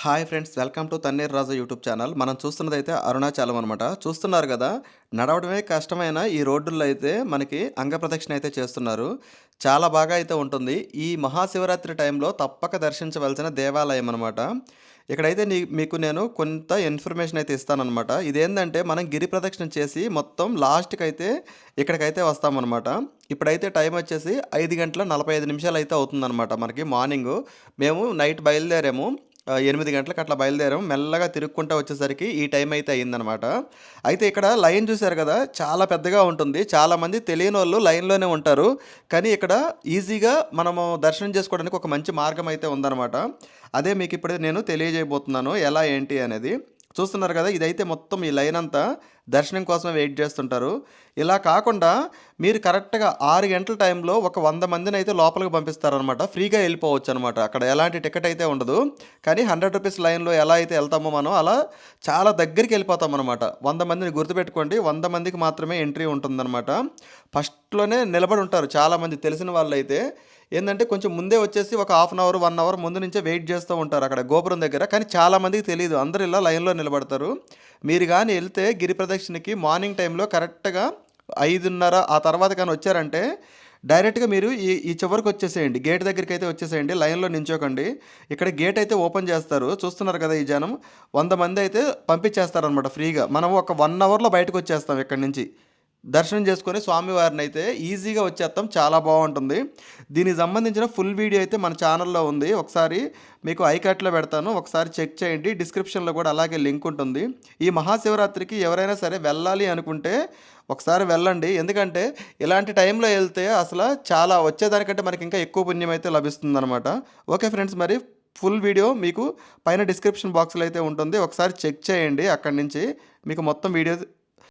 Hi friends, welcome to Thanneer Raju YouTube channel. మనం చూస్తున్నదైతే అరుణాచలం అనమాట. చూస్తున్నారు కదా, నడవడమే కష్టమైన ఈ రోడ్డుల్లో అయితే మనకి అంగప్రదక్షిణ అయితే చేస్తున్నారు. చాలా బాగా అయితే ఉంటుంది. ఈ మహాశివరాత్రి టైంలో తప్పక దర్శించవలసిన దేవాలయం అనమాట. ఇక్కడైతే మీకు నేను కొంత ఇన్ఫర్మేషన్ అయితే ఇస్తానన్నమాట. ఇదేంటంటే మనం గిరి ప్రదక్షిణ చేసి మొత్తం లాస్ట్కి అయితే ఇక్కడికైతే వస్తామన్నమాట. ఇప్పుడైతే టైం వచ్చేసి 5:45 అయితే అవుతుందన్నమాట. మనకి మార్నింగు మేము నైట్ బయలుదేరాము. 8 గంటలకు అట్లా బయలుదేరాం. మెల్లగా తిరుక్కుంటా వచ్చేసరికి ఈ టైం అయితే అయిందనమాట. అయితే ఇక్కడ లైన్ చూశారు కదా, చాలా పెద్దగా ఉంటుంది. చాలామంది తెలియనోళ్ళు లైన్‌లోనే ఉంటారు. కానీ ఇక్కడ ఈజీగా మనము దర్శనం చేసుకోవడానికి ఒక మంచి మార్గం అయితే ఉందనమాట. అదే మీకు ఇప్పుడు నేను తెలియజేయబోతున్నాను ఎలా ఏంటి అనేది. చూస్తున్నారు కదా, ఇదైతే మొత్తం ఈ లైన్ అంతా దర్శనం కోసమే వెయిట్ చేస్తుంటారు. ఇలా కాకుండా మీరు కరెక్ట్‌గా 6 గంటల టైంలో ఒక 100 మందిని అయితే లోపలికి పంపిస్తారనమాట. ఫ్రీగా వెళ్ళిపోవచ్చు అనమాట. అక్కడ ఎలాంటి టికెట్ అయితే ఉండదు. కానీ రూ. 100 లైన్‌లో ఎలా అయితే వెళ్తామో మనం అలా చాలా దగ్గరికి వెళ్ళిపోతాం అనమాట. 100 మందిని గుర్తుపెట్టుకోండి. 100 మందికి మాత్రమే ఎంట్రీ ఉంటుందన్నమాట. ఫస్ట్‌లోనే నిలబడి ఉంటారు చాలామంది తెలిసిన వాళ్ళైతే. ఏందంటే కొంచెం ముందే వచ్చేసి ఒక హాఫ్ అన్ అవర్, 1 అవర్ ముందు నుంచే వెయిట్ చేస్తూ ఉంటారు అక్కడ గోపురం దగ్గర. కానీ చాలామందికి తెలీదు. అందరూ ఇలా లైన్‌లో నిలబడతారు. మీరు గాని ఎళ్తే గిరి ప్రదక్షిణకి మార్నింగ్ టైంలో కరెక్ట్‌గా 5:30 ఆ తర్వాత గాని వచ్చారంటే డైరెక్ట్‌గా మీరు ఈ ఈ చివరికి వచ్చేసేయండి. గేట్ దగ్గరికైతే వచ్చేసేయండి. లైన్‌లో నించోకండి. ఇక్కడ గేట్ అయితే ఓపెన్ చేస్తారు. చూస్తున్నారు కదా ఈ జనం. 100 మంది అయితే పంపించేస్తారనమాట ఫ్రీగా. మనం ఒక 1 అవర్‌లో బయటకొచ్చేస్తాం ఇక్కడి నుంచి. దర్శనం చేసుకొని స్వామివారిని అయితే ఈజీగా వచ్చేస్తాం. చాలా బాగుంటుంది. దీనికి సంబంధించిన ఫుల్ వీడియో అయితే మన ఛానల్లో ఉంది. ఒకసారి మీకు ఐకార్డ్లో పెడతాను. ఒకసారి చెక్ చేయండి. డిస్క్రిప్షన్లో కూడా అలాగే లింక్ ఉంటుంది. ఈ మహాశివరాత్రికి ఎవరైనా సరే వెళ్ళాలి అనుకుంటే ఒకసారి వెళ్ళండి. ఎందుకంటే ఇలాంటి టైంలో వెళ్తే అసలు చాలా వచ్చేదానికంటే మనకి ఇంకా ఎక్కువ పుణ్యం అయితే లభిస్తుందన్నమాట. ఓకే ఫ్రెండ్స్, మరి ఫుల్ వీడియో మీకు పైన డిస్క్రిప్షన్ బాక్స్లో అయితే ఉంటుంది. ఒకసారి చెక్ చేయండి. అక్కడి నుంచి మీకు మొత్తం వీడియో